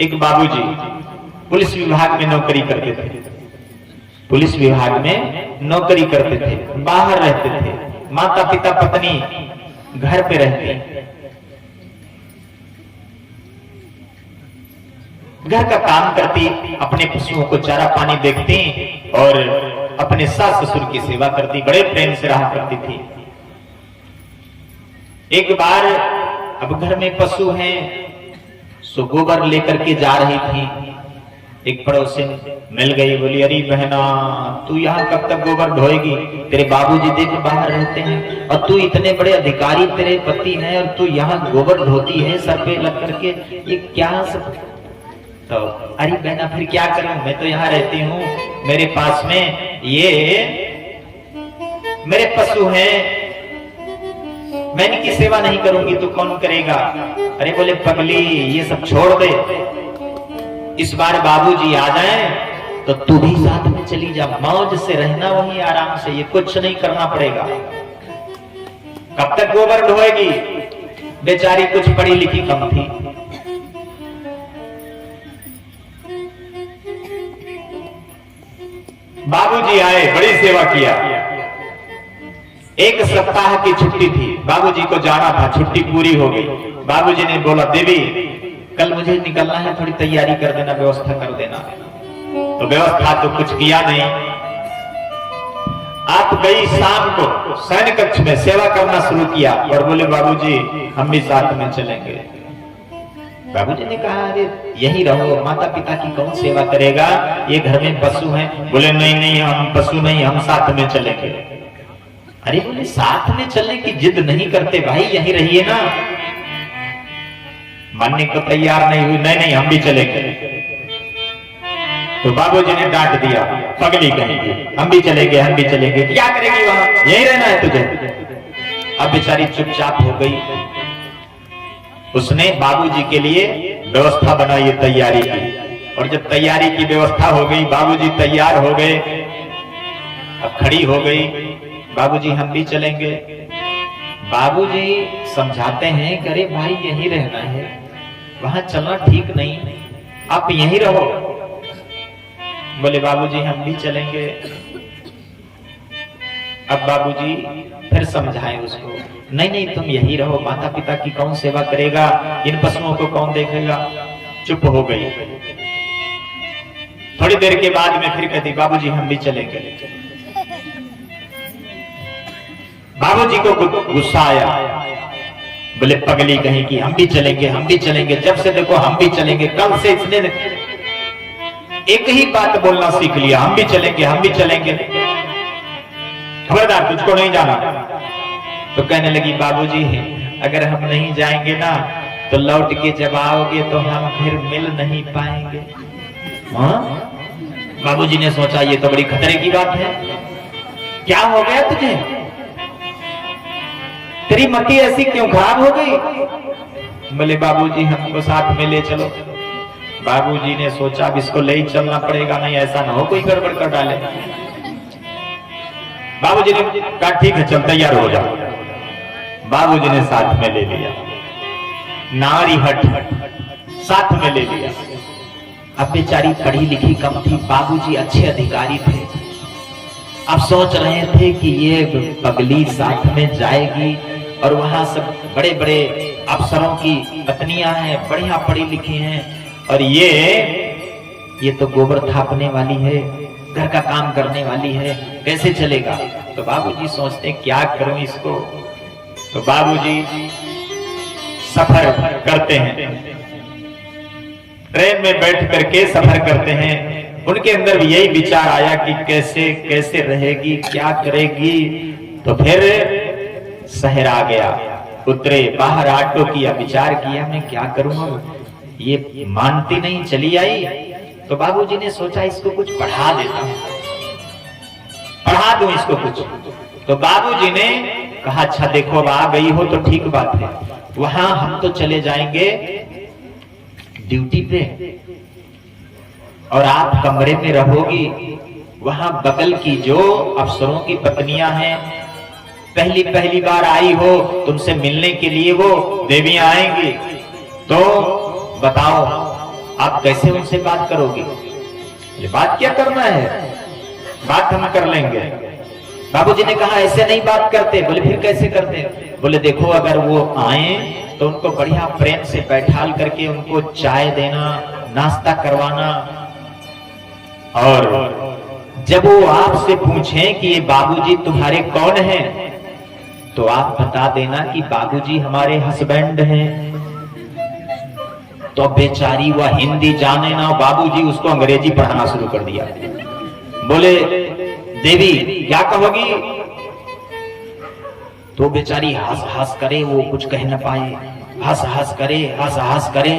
एक बाबूजी पुलिस विभाग में नौकरी करते थे। पुलिस विभाग में नौकरी करते थे, बाहर रहते थे। माता पिता पत्नी घर पे रहते, घर का काम करती, अपने पशुओं को चारा पानी देखती और अपने सास ससुर की सेवा करती, बड़े प्रेम से रहा करती थी। एक बार अब घर में पशु हैं, सो गोबर लेकर के जा रही थी। एक पड़ोसी मिल गई, बोली अरे बहना तू यहाँ कब तक गोबर ढोएगी? तेरे बाबूजी देख बाहर रहते हैं और तू इतने बड़े अधिकारी तेरे पति हैं और तू यहाँ गोबर ढोती है सर पे लग करके, ये क्या सब? तो अरे बहना फिर क्या करूं, मैं तो यहाँ रहती हूँ, मेरे पास में ये मेरे पशु हैं, मैं इनकी सेवा नहीं करूंगी तो कौन करेगा? अरे बोले पगली ये सब छोड़ दे, इस बार बाबूजी आ जाएं तो तू भी साथ में चली जा, मौज से रहना वहीं आराम से, ये कुछ नहीं करना पड़ेगा। कब तक गोबर ढोएगी? बेचारी कुछ पढ़ी लिखी कम थी। बाबूजी आए, बड़ी सेवा किया। एक सप्ताह की छुट्टी थी, बाबूजी को जाना था, छुट्टी पूरी हो गई। बाबूजी ने बोला देवी कल मुझे निकलना है, थोड़ी तैयारी कर देना, व्यवस्था कर देना। तो व्यवस्था तो कुछ किया नहीं। आप गई शाम को सैन्य कक्ष में सेवा करना शुरू किया और बोले बाबूजी हम भी साथ में चलेंगे। बाबूजी ने कहा अरे यही रहो, माता पिता की कौन सेवा करेगा, ये घर में पशु हैं। बोले नहीं नहीं हम पशु नहीं, हम साथ में चलेंगे। अरे बोले साथ में चलने की जिद नहीं करते भाई, यहीं रहिए ना। मानने को तैयार नहीं हुई, नहीं नहीं हम भी चलेंगे। तो बाबूजी ने डांट दिया, पगली कहेंगे, हम भी चलेंगे हम भी चलेंगे, क्या करेगी वहां, यहीं रहना है तुझे। अब बेचारी चुपचाप हो गई। उसने बाबूजी के लिए व्यवस्था बनाई, तैयारी की, और जब तैयारी की व्यवस्था हो गई, बाबूजी तैयार हो गए, अब खड़ी हो गई, बाबूजी हम भी चलेंगे। बाबूजी समझाते हैं कि अरे भाई यहीं रहना है, वहां चलना ठीक नहीं, आप यहीं रहो। बोले बाबूजी हम भी चलेंगे। अब बाबूजी फिर समझाए उसको, नहीं नहीं तुम यहीं रहो, माता पिता की कौन सेवा करेगा, इन पशुओं को कौन देखेगा। चुप हो गई। थोड़ी देर के बाद में फिर कहती बाबूजी हम भी चलेंगे। बाबूजी को गुस्सा आया, बोले पगली कहीं की, हम भी चलेंगे हम भी चलेंगे, जब से देखो हम भी चलेंगे। कल से इसने एक ही बात बोलना सीख लिया, हम भी चलेंगे हम भी चलेंगे, खबरदार तुझको नहीं जाना। तो कहने लगी बाबूजी अगर हम नहीं जाएंगे ना तो लौट के जब आओगे तो हम फिर मिल नहीं पाएंगे। बाबूजी ने सोचा ये तो बड़ी खतरे की बात है, क्या हो गया तुझे, तेरी मति ऐसी क्यों खराब हो गई? बोले बाबूजी हमको साथ में ले चलो। बाबूजी ने सोचा अब इसको ले ही चलना पड़ेगा, नहीं ऐसा ना हो कोई गड़बड़ कर डाले। बाबूजी ने कहा ठीक है चल तैयार हो जाओ। बाबूजी ने साथ में ले लिया, नारी हट साथ में ले लिया। अब बेचारी पढ़ी लिखी कम थी, बाबूजी अच्छे अधिकारी थे। अब सोच रहे थे कि ये पगली साथ में जाएगी और वहां सब बड़े बड़े अफसरों की पत्नियां हैं, बढ़िया पढ़ी लिखी हैं, और ये तो गोबर थापने वाली है, घर का काम करने वाली है, कैसे चलेगा? तो बाबूजी सोचते क्या करूं इसको। तो बाबूजी सफर करते हैं, ट्रेन में बैठ करके सफर करते हैं। उनके अंदर भी यही विचार आया कि कैसे कैसे रहेगी, क्या करेगी। तो फिर शहर आ गया, उतरे, बाहर ऑटो किया, विचार किया मैं क्या करूंगा, ये मानती नहीं, चली आई। तो बाबूजी ने सोचा इसको कुछ पढ़ा देता हूं, पढ़ा दूं इसको कुछ। तो बाबूजी ने कहा अच्छा देखो अब आ गई हो तो ठीक बात है, वहां हम तो चले जाएंगे ड्यूटी पे और आप कमरे में रहोगी। वहां बगल की जो अफसरों की पत्नियां हैं, पहली बार आई हो, तुमसे मिलने के लिए वो देवियां आएंगी, तो बताओ आप कैसे उनसे बात करोगे? ये बात क्या करना है, बात हम कर लेंगे। बाबूजी ने कहा ऐसे नहीं बात करते। बोले फिर कैसे करते? बोले देखो अगर वो आए तो उनको बढ़िया प्रेम से बैठाल करके उनको चाय देना, नाश्ता करवाना, और जब वो आपसे पूछें कि ये बाबूजी तुम्हारे कौन हैं, तो आप बता देना कि बाबूजी हमारे हस्बैंड हैं। तो बेचारी वह हिंदी जाने ना, बाबूजी उसको अंग्रेजी पढ़ाना शुरू कर दिया। बोले देवी क्या कहोगी? तो बेचारी हंस हंस करे, वो कुछ कह न पाए, हंस हंस करे, हंस हंस करे।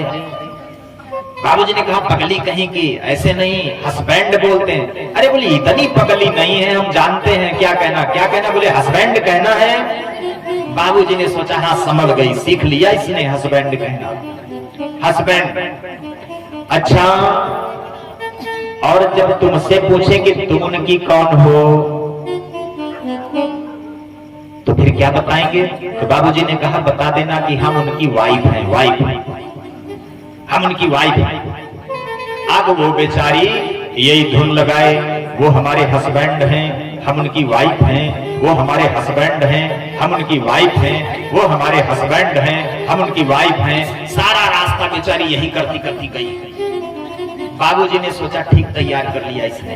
बाबूजी ने कहा पगली कहीं की, ऐसे नहीं, हस्बैंड बोलते हैं। अरे बोली इतनी पगली नहीं है, हम जानते हैं क्या कहना, क्या कहना? बोले हस्बैंड कहना है। बाबूजी ने सोचा हाँ समझ गई, सीख लिया इसने हस्बैंड कहना, हस्बैंड। अच्छा, और जब तुमसे पूछे कि तुम उनकी कौन हो, तो फिर क्या बताएंगे? तो बाबूजी ने कहा बता देना कि हम उनकी वाइफ हैं, वाइफ हैं, हम उनकी वाइफ हैं। अब वो बेचारी यही धुन लगाए, वो हमारे हस्बैंड हैं, हम उनकी वाइफ हैं, वो हमारे हस्बैंड हैं, हम उनकी वाइफ हैं, वो हमारे हस्बैंड हैं, हम उनकी वाइफ हैं। सारा रास्ता बेचारी यही करती करती गई। बाबूजी ने सोचा ठीक तैयार कर लिया इसने।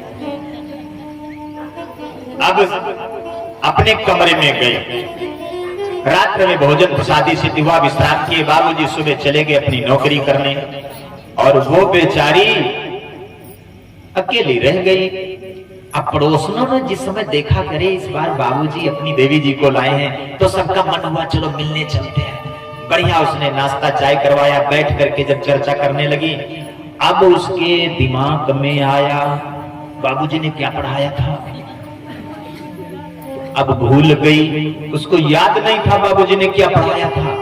अब अपने कमरे में गए, रात्र में भोजन प्रसादी सिद्धि हुआ, विश्राम किए। बाबूजी सुबह चले गए अपनी नौकरी करने, और वो बेचारी अकेली रह गई। अब पड़ोसनों ने जिस समय देखा करे इस बार बाबूजी अपनी देवी जी को लाए हैं, तो सबका मन हुआ चलो मिलने चलते हैं। बढ़िया उसने नाश्ता चाय करवाया, बैठ करके जब चर्चा करने लगी, अब उसके दिमाग में आया बाबूजी ने क्या पढ़ाया था। अब भूल गई, उसको याद नहीं था बाबूजी ने क्या पढ़ाया था।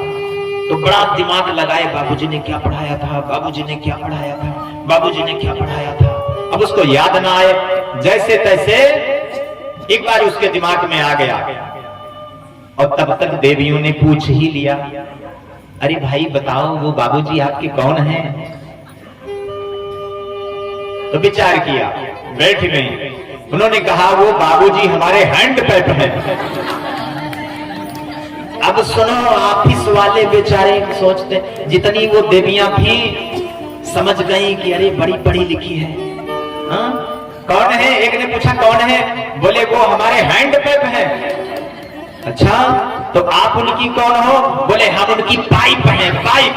तो बड़ा दिमाग लगाए, बाबूजी ने क्या पढ़ाया था, बाबूजी ने क्या पढ़ाया था, बाबूजी ने क्या पढ़ाया था। अब उसको याद ना आए, जैसे तैसे एक बार उसके दिमाग में आ गया, और तब तक देवियों ने पूछ ही लिया, अरे भाई बताओ वो बाबूजी आपके कौन हैं? तो विचार किया, बैठ गई। उन्होंने कहा वो बाबूजी हमारे हैंड पैप हैं। अब सुनो, ऑफिस वाले बेचारे सोचते, जितनी वो देवियां थी समझ गई कि अरे बड़ी पढ़ी लिखी है। हाँ? कौन है? एक ने पूछा कौन है? बोले वो हमारे हैंड पैप हैं। अच्छा, तो आप उनकी कौन हो? बोले हम उनकी पाइप हैं, पाइप।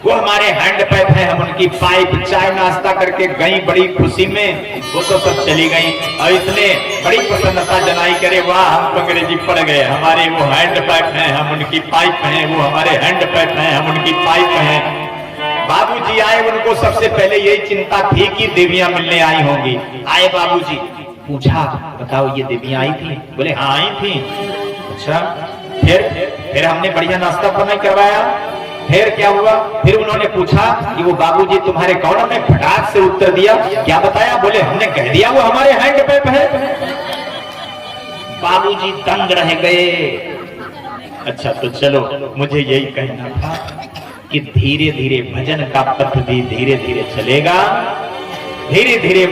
वो हमारे हैंड पैप है, हम उनकी पाइप। चाय नाश्ता करके गई बड़ी खुशी में, वो तो सब चली गई, और इसने बड़ी प्रसन्नता जनाई, करे वाह हम अंग्रेजी पढ़ गए, हमारे वो हैंड पैप हैं, हम उनकी पाइप हैं, वो हमारे हैंड पैप हैं, हम उनकी पाइप हैं। बाबूजी आए, उनको सबसे पहले यही चिंता थी कि देवियां मिलने आई होंगी। आए बाबूजी, पूछा बताओ ये देवियां आई थी? बोले हाँ आई थी। अच्छा, फिर हमने बढ़िया नाश्ता पानी करवाया, फिर क्या हुआ? फिर उन्होंने पूछा कि वो बाबूजी तुम्हारे कौन? हमने फटाक से उत्तर दिया, क्या बताया? बोले हमने कह दिया वो हमारे हैंड पैप है। बाबूजी दंग रह गए। अच्छा तो चलो, मुझे यही कहना था कि धीरे धीरे भजन का पथ भी धीरे धीरे चलेगा, धीरे धीरे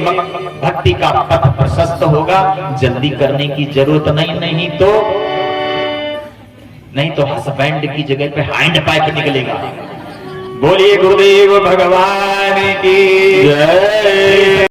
भक्ति का पथ प्रशस्त होगा। जल्दी करने की जरूरत नहीं तो हस्बैंड की जगह पे हैंड पाइप निकलेगा। बोलिए गुरुदेव भगवान की जय।